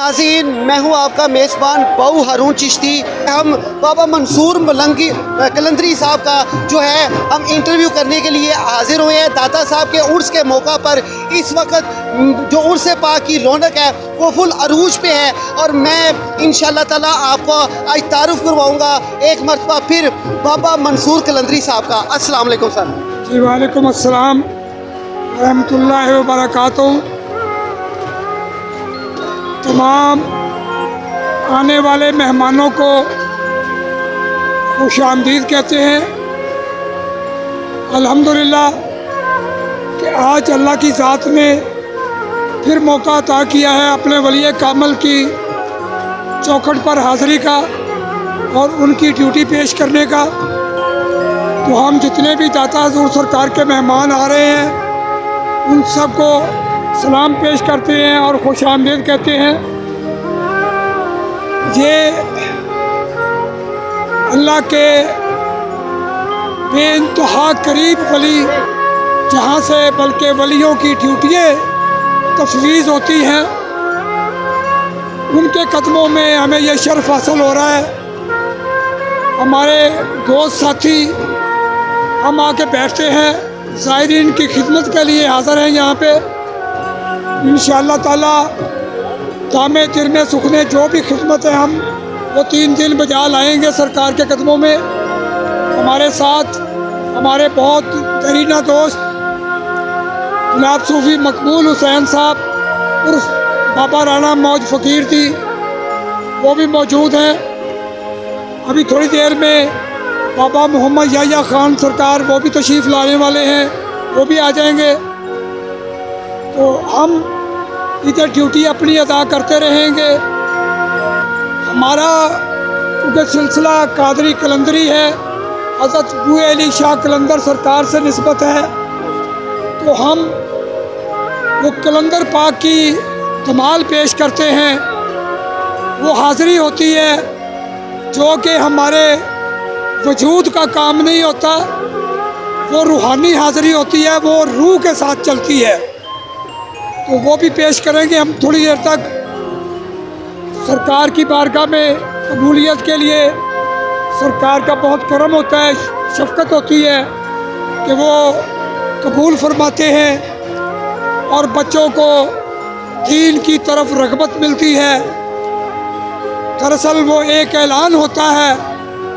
नाज़रीन, मैं हूँ आपका मेज़बान बाऊ हारून चिश्ती। हम बाबा मंसूर मलंगी कलंदरी साहब का जो है हम इंटरव्यू करने के लिए हाजिर हुए हैं। दाता साहब के उर्स के मौका पर इस वक्त जो उर्स पाक की रौनक है वो फुल अरूज पे है और मैं इंशाअल्लाह ताला आपको आज तारुफ करवाऊँगा एक मरतबा फिर बाबा मंसूर कलंदरी साहब का। अस्सलाम वालेकुम सर। जी वालेकुम अस्सलाम रहमतुल्लाहि व बरकातहू। तमाम आने वाले मेहमानों को खुश आमदीद कहते हैं। अल्हम्दुलिल्लाह कि आज अल्लाह की ज़ात ने फिर मौका अता किया है अपने वली कामल की चौखट पर हाज़िरी का और उनकी ड्यूटी पेश करने का। तो हम जितने भी दाता हज़ूर सरकार के मेहमान आ रहे हैं उन सबको सलाम पेश करते हैं और खुश आमदीद कहते हैं। ये अल्लाह के बेइंतहा करीब वली जहाँ से बल्कि वलियों की ड्यूटियाँ तफवीज़ होती हैं, उनके कदमों में हमें यह शर्फ हासिल हो रहा है। हमारे दोस्त साथी हम आके बैठते हैं, ज़ायरीन की खिदमत के लिए हाज़िर हैं यहाँ पे। इंशाअल्लाह ताला तामे तिरमे सुखने जो भी खिदमत है हम वो 3 दिन बजा लाएंगे सरकार के कदमों में। हमारे साथ हमारे बहुत दरीना दोस्त जनाब सूफ़ी मकबूल हुसैन साहब उर्फ बाबा राना मौज फ़कीर थी, वो भी मौजूद हैं। अभी थोड़ी देर में बाबा मोहम्मद याह्या ख़ान सरकार वो भी तशरीफ़ लाने वाले हैं, वो भी आ जाएंगे। तो हम इधर ड्यूटी अपनी अदा करते रहेंगे। हमारा क्योंकि सिलसिला कादरी कलंदरी है, हज़रत बूए अली शाह कलंदर सरकार से निस्बत है, तो हम वो कलंदर पाक की कमाल पेश करते हैं। वो हाज़िरी होती है जो कि हमारे वजूद का काम नहीं होता, वो रूहानी हाज़िरी होती है, वो रूह के साथ चलती है। तो वो भी पेश करेंगे हम थोड़ी देर तक। सरकार की बारगाह में कबूलियत के लिए सरकार का बहुत करम होता है, शफ़क़त होती है कि वो कबूल फरमाते हैं और बच्चों को दीन की तरफ रग़बत मिलती है। दरअसल वो एक ऐलान होता है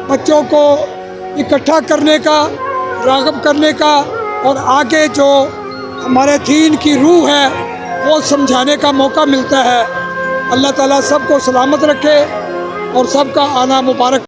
बच्चों को इकट्ठा करने का, राग़ब करने का और आगे जो हमारे दीन की रूह है वो समझाने का मौका मिलता है। अल्लाह ताला सबको सलामत रखे और सबका आना मुबारक।